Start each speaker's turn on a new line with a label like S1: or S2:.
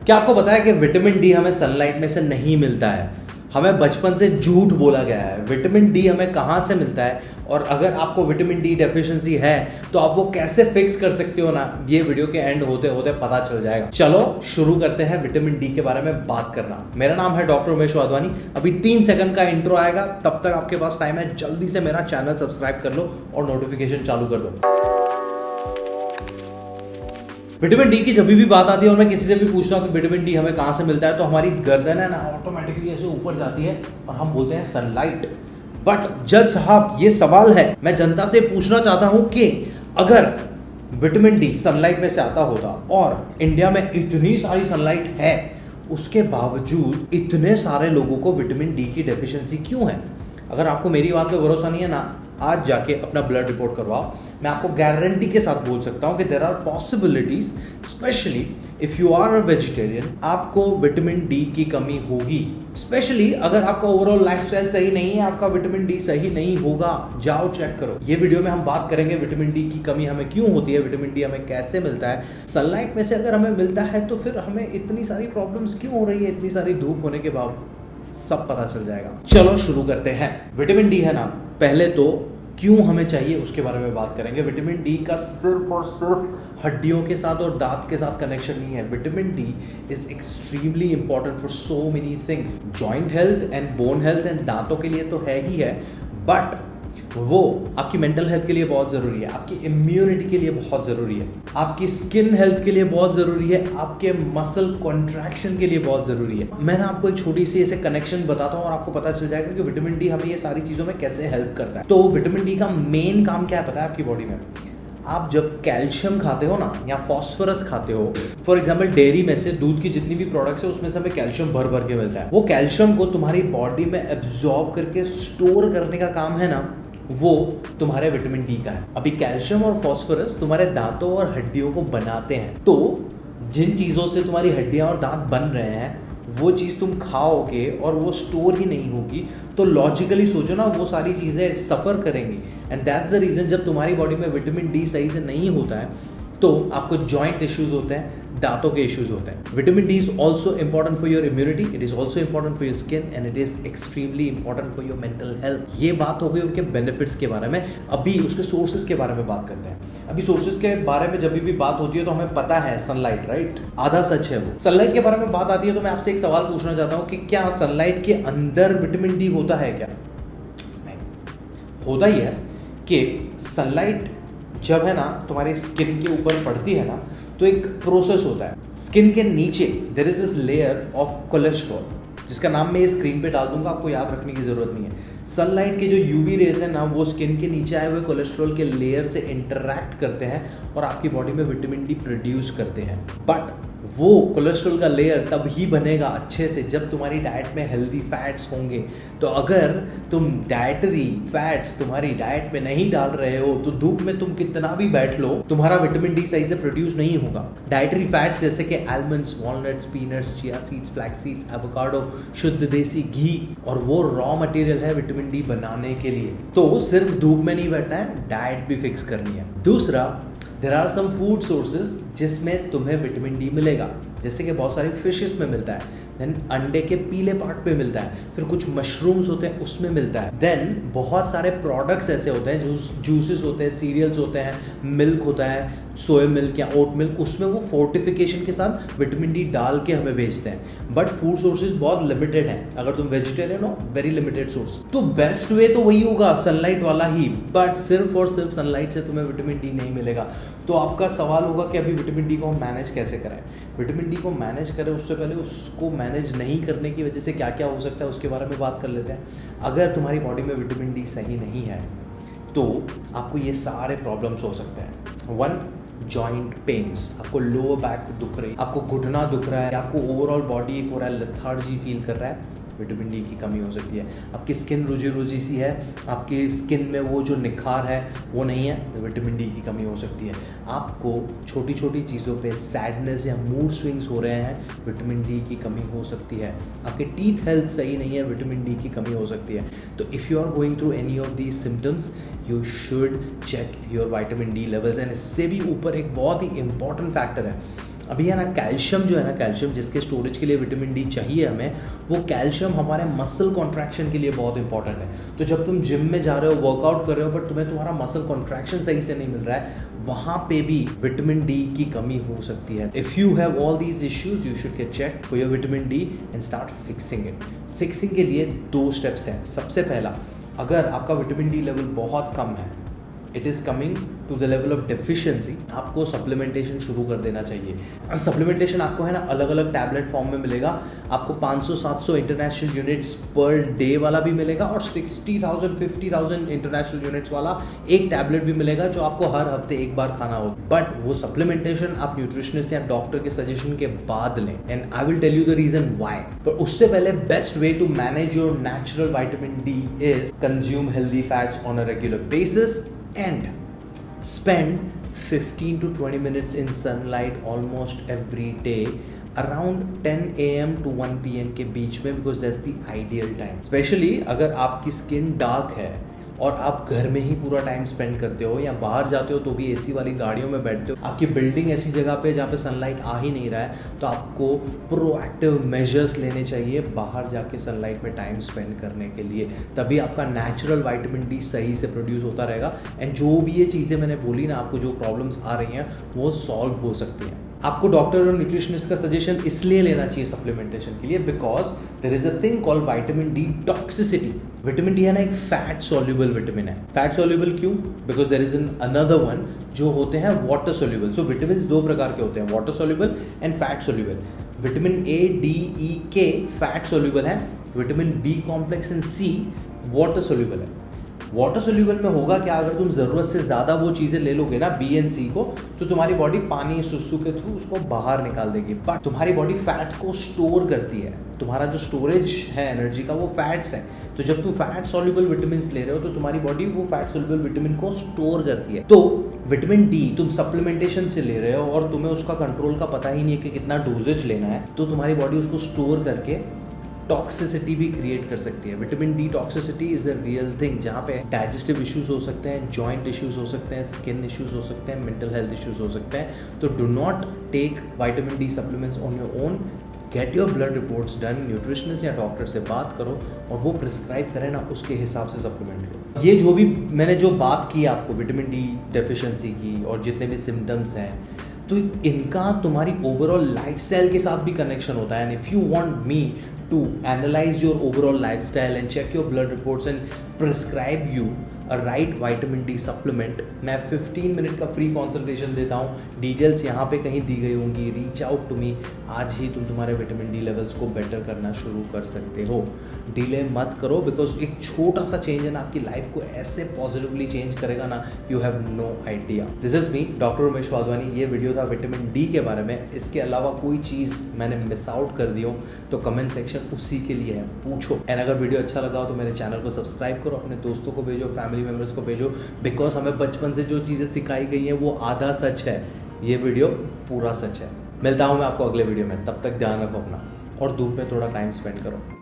S1: क्या आपको पता है कि विटामिन डी हमें सनलाइट में से नहीं मिलता है? हमें बचपन से झूठ बोला गया है। विटामिन डी हमें कहाँ से मिलता है और अगर आपको विटामिन डी डेफिशिएंसी है तो आप वो कैसे फिक्स कर सकते हो ना, ये वीडियो के एंड होते होते पता चल जाएगा। चलो शुरू करते हैं विटामिन डी के बारे में बात करना। मेरा नाम है डॉक्टर उमेश वाधवानी। अभी 3 सेकंड का इंट्रो आएगा, तब तक आपके पास टाइम है, जल्दी से मेरा चैनल सब्सक्राइब कर लो और नोटिफिकेशन चालू कर दो। विटामिन डी की जब भी बात आती है और मैं किसी से भी पूछता हूँ कि विटामिन डी हमें कहाँ से मिलता है, तो हमारी गर्दन है ना ऑटोमेटिकली ऐसे ऊपर जाती है और हम बोलते हैं सनलाइट। बट जज साहब, ये सवाल है, मैं जनता से पूछना चाहता हूँ कि अगर विटामिन डी सनलाइट में से आता होता और इंडिया में इतनी सारी सनलाइट है, उसके बावजूद इतने सारे लोगों को विटामिन डी की डेफिशिएंसी क्यों है? अगर आपको मेरी बात पे भरोसा नहीं है ना, आज जाके अपना ब्लड रिपोर्ट करवाओ। मैं आपको गारंटी के साथ बोल सकता हूँ कि there are possibilities, specially if you are a vegetarian, आपको विटामिन डी की कमी होगी। स्पेशली अगर आपका ओवरऑल लाइफस्टाइल सही नहीं है, आपका विटामिन डी सही नहीं होगा। जाओ चेक करो। ये वीडियो में हम बात करेंगे विटामिन डी की कमी हमें क्यों होती है, विटामिन डी हमें कैसे मिलता है, सनलाइट में से अगर हमें मिलता है तो फिर हमें इतनी सारी प्रॉब्लम्स क्यों हो रही है, इतनी सारी धूप होने के बाद सब पता चल जाएगा। चलो शुरू करते हैं। विटामिन डी है ना, पहले तो क्यों हमें चाहिए उसके बारे में बात करेंगे। विटामिन डी का सिर्फ और सिर्फ हड्डियों के साथ और दांत के साथ कनेक्शन नहीं है। Vitamin D is extremely important for so many things. Joint health and bone health and दांतों के लिए तो है ही है, बट वो आपकी मेंटल हेल्थ के लिए बहुत ज़रूरी है, आपकी इम्यूनिटी के लिए बहुत ज़रूरी है, आपकी स्किन हेल्थ के लिए बहुत ज़रूरी है, आपके मसल कॉन्ट्रैक्शन के लिए बहुत ज़रूरी है। मैं ना आपको एक छोटी सी ऐसे कनेक्शन बताता हूँ और आपको पता चल जाएगा कि विटामिन डी हमें ये सारी चीज़ों में कैसे हेल्प करता है। तो विटामिन डी का मेन काम क्या है पता है आपकी बॉडी में? आप जब कैल्शियम खाते हो ना या फॉस्फोरस खाते हो, फॉर एग्जांपल डेयरी में से दूध की जितनी भी प्रोडक्ट्स है उसमें से हमें कैल्शियम भर भर के मिलता है। वो कैल्शियम को तुम्हारी बॉडी में एब्जॉर्ब करके स्टोर करने का काम है ना, वो तुम्हारे विटामिन डी का है। अभी कैल्शियम और फॉस्फोरस तुम्हारे दांतों और हड्डियों को बनाते हैं, तो जिन चीज़ों से तुम्हारी हड्डियां और दांत बन रहे हैं वो चीज़ तुम खाओगे और वो स्टोर ही नहीं होगी, तो लॉजिकली सोचो ना, वो सारी चीज़ें सफ़र करेंगी। एंड दैट्स द रीज़न जब तुम्हारी बॉडी में विटामिन डी सही से नहीं होता है तो आपको जॉइंट इश्यूज होते हैं, दांतों के इश्यूज होते हैं। Vitamin D is also important for your immunity, it is also important for your skin and it is extremely important for your mental health. ये बात हो गई उनके बेनिफिट्स के बारे में। अभी उसके सोर्सेज के बारे में बात करते हैं। अभी सोर्सेज के बारे में जब भी बात होती है तो हमें पता है सनलाइट, राइट? आधा सच है वो। सनलाइट के बारे में बात आती है तो मैं आपसे एक सवाल पूछना चाहता हूँ कि क्या सनलाइट के अंदर विटामिन डी होता है? क्या नहीं होता ही है कि सनलाइट जब है ना तुम्हारी स्किन के ऊपर पड़ती है ना, तो एक प्रोसेस होता है। स्किन के नीचे there is this layer of cholesterol, जिसका नाम मैं स्क्रीन पे डाल दूंगा, आपको याद रखने की जरूरत नहीं है। सनलाइट के जो यूवी रेज है ना, वो स्किन के नीचे आए हुए कोलेस्ट्रॉल के लेयर से इंटरैक्ट करते हैं और आपकी बॉडी में विटामिन डी प्रोड्यूस करते हैं। बट वो कोलेस्ट्रॉल का लेयर तब ही बनेगा अच्छे से जब तुम्हारी डाइट में हेल्दी फैट्स होंगे। तो अगर तुम डाइटरी फैट्स तुम्हारी डाइट में नहीं डाल रहे हो तो धूप में तुम कितना भी बैठ लो, तुम्हारा विटामिन डी सही से प्रोड्यूस नहीं होगा। डाइटरी फैट्स जैसे कि almonds, walnuts, peanuts, chia seeds, flax seeds, avocado, शुद्ध देसी घी, और वो रॉ मटेरियल है विटामिन डी बनाने के लिए। तो सिर्फ धूप में नहीं बैठना है, डाइट भी फिक्स करनी है। दूसरा, there are some food sources जिसमें तुम्हें विटामिन डी मिलेगा, जैसे कि बहुत सारी फिशेस में मिलता है, देन अंडे के पीले पार्ट पे मिलता है, फिर कुछ मशरूम्स होते हैं उसमें मिलता है, देन बहुत सारे प्रोडक्ट्स ऐसे होते हैं, जूसेस होते हैं, सीरियल्स होते हैं, मिल्क होता है, सोया मिल्क या ओट मिल्क, उसमें वो फोर्टिफिकेशन के साथ विटामिन डी डाल के हमें भेजते हैं। बट फूड सोर्सेज बहुत लिमिटेड हैं। अगर तुम वेजिटेरियन हो, वेरी लिमिटेड सोर्स, तो बेस्ट वे तो वही होगा सनलाइट वाला ही। बट सिर्फ और सिर्फ सनलाइट से तुम्हें विटामिन डी नहीं मिलेगा। तो आपका सवाल होगा कि अभी विटामिन डी को हम मैनेज कैसे करें? विटामिन डी को मैनेज करें उससे पहले उसको मैनेज नहीं करने की वजह से क्या क्या हो सकता है उसके बारे में बात कर लेते हैं। अगर तुम्हारी बॉडी में विटामिन डी सही नहीं है तो आपको ये सारे प्रॉब्लम्स हो सकते हैं। 1, जॉइंट पेन्स, आपको लोअर बैक दुख रही है, आपको घुटना दुख रहा है, आपको ओवरऑल बॉडी एक हो रहा है, लेथार्जी फील कर रहा है, विटामिन डी की कमी हो सकती है। आपकी स्किन रुझी रुझी सी है, आपकी स्किन में वो जो निखार है वो नहीं है, तो विटामिन डी की कमी हो सकती है। आपको छोटी छोटी चीज़ों पे सैडनेस या मूड स्विंग्स हो रहे हैं, विटामिन डी की कमी हो सकती है। आपके टीथ हेल्थ सही नहीं है, विटामिन डी की कमी हो सकती है। तो if you are going through any of these symptoms, you should check your vitamin D levels. And इससे भी ऊपर एक बहुत ही इंपॉर्टेंट फैक्टर है, अभी है ना कैल्शियम जो है ना, कैल्शियम जिसके स्टोरेज के लिए विटामिन डी चाहिए हमें, वो कैल्शियम हमारे मसल कॉन्ट्रैक्शन के लिए बहुत इंपॉर्टेंट है। तो जब तुम जिम में जा रहे हो, वर्कआउट कर रहे हो, बट तुम्हें तुम्हारा मसल कॉन्ट्रैक्शन सही से नहीं मिल रहा है, वहाँ पे भी विटामिन डी की कमी हो सकती है। If you have all these issues you should get check for your vitamin D and start fixing it. Fixing के लिए 2 स्टेप्स हैं। सबसे पहला, अगर आपका विटामिन डी लेवल बहुत कम है, it is coming to the level of deficiency, आपको सप्लीमेंटेशन शुरू कर देना चाहिए। सप्लीमेंटेशन आपको है ना अलग अलग टैबलेट फॉर्म में मिलेगा। आपको 500-700 इंटरनेशनल यूनिट्स पर डे वाला भी मिलेगा और 60,000 50,000 इंटरनेशनल यूनिट्स वाला एक टैबलेट भी मिलेगा जो आपको हर हफ्ते एक बार खाना होगा। बट वो सप्लीमेंटेशन आप न्यूट्रिशनिस्ट या डॉक्टर के सजेशन के बाद लें, and I will tell you the reason why. पर उससे पहले best way to manage your natural vitamin D is consume healthy fats on a regular basis and spend 15 to 20 minutes in sunlight almost every day around 10 AM to 1 PM के बीच में, because that's the ideal time. Especially अगर आपकी skin dark है और आप घर में ही पूरा टाइम स्पेंड करते हो या बाहर जाते हो तो भी एसी वाली गाड़ियों में बैठते हो, आपकी बिल्डिंग ऐसी जगह पे जहाँ पे सनलाइट आ ही नहीं रहा है, तो आपको प्रोएक्टिव मेजर्स लेने चाहिए बाहर जाके सनलाइट में टाइम स्पेंड करने के लिए। तभी आपका नेचुरल विटामिन डी सही से प्रोड्यूस होता रहेगा एंड जो भी ये चीज़ें मैंने बोली ना, आपको जो प्रॉब्लम्स आ रही हैं वो सॉल्व हो सकती हैं। आपको डॉक्टर और न्यूट्रिशनिस्ट का सजेशन इसलिए लेना चाहिए सप्लीमेंटेशन के लिए because there is a thing called vitamin D toxicity. Vitamin D है ना एक फैट सॉल्युबल विटामिन है। फैट सॉल्युबल क्यों? Because there is an another one जो होते हैं वाटर सॉल्युबल। सो विटामिन 2 प्रकार के होते हैं, water soluble and fat soluble. Vitamin A, D, E, K fat soluble है, vitamin B complex and C water soluble है। वाटर सोल्यूबल में होगा क्या, अगर तुम ज़रूरत से ज़्यादा वो चीज़ें ले लोगे ना बी एंड सी को, तो तुम्हारी बॉडी पानी सुसु के थ्रू उसको बाहर निकाल देगी। बट तुम्हारी बॉडी फैट को स्टोर करती है, तुम्हारा जो स्टोरेज है एनर्जी का वो फैट्स है। तो जब तुम फैट सोल्यूबल विटामिन ले रहे हो तो तुम्हारी बॉडी वो फैट सोल्यूबल विटामिन को स्टोर करती है। तो विटामिन डी तुम सप्लीमेंटेशन से ले रहे हो और तुम्हें उसका कंट्रोल का पता ही नहीं है कि कितना डोजेज लेना है, तो तुम्हारी बॉडी उसको स्टोर करके टॉक्सिसिटी भी क्रिएट कर सकती है। Vitamin D toxicity is a real thing, जहाँ पे डाइजेस्टिव इश्यूज हो सकते हैं, जॉइंट इश्यूज हो सकते हैं, स्किन इश्यूज हो सकते हैं, मेंटल हेल्थ इश्यूज हो सकते हैं। तो do not take vitamin D supplements on your own. Get your blood reports done, nutritionist या डॉक्टर से बात करो और वो प्रिस्क्राइब करें ना, उसके हिसाब से सप्लीमेंट लो। ये जो भी मैंने जो बात की आपको विटामिन डी डेफिशिएंसी की और जितने भी सिम्टम्स हैं, तो इनका तुम्हारी ओवरऑल लाइफस्टाइल के साथ भी कनेक्शन होता है। And if you want me to analyse your overall lifestyle and check your blood reports and prescribe you a right vitamin D supplement, मैं 15 मिनट का फ्री कंसल्टेशन देता हूँ। डिटेल्स यहाँ पे कहीं दी गई होंगी। रीच आउट टू मी, आज ही तुम तुम्हारे विटामिन डी लेवल्स को बेटर करना शुरू कर सकते हो। डिले मत करो, बिकॉज एक छोटा सा चेंज है ना आपकी लाइफ को ऐसे पॉजिटिवली चेंज करेगा ना, you have no idea. This is me doctor Umesh Wadhwani. ये वीडियो था विटामिन डी के बारे में। इसके अलावा कोई चीज़ मैंने मिस आउट कर दी हो तो कमेंट सेक्शन उसी के लिए है, पूछो। एंड अगर वीडियो अच्छा लगा हो तो मेरे चैनल को सब्सक्राइब करो, अपने दोस्तों को भेजो, फैमिली मेम्बर्स को भेजो, बिकॉज हमें बचपन से जो चीज़ें सिखाई गई हैं वो आधा सच है, ये वीडियो पूरा सच है। मिलता हूँ मैं आपको अगले वीडियो में, तब तक ध्यान रखो अपना और धूप में थोड़ा टाइम स्पेंड करो।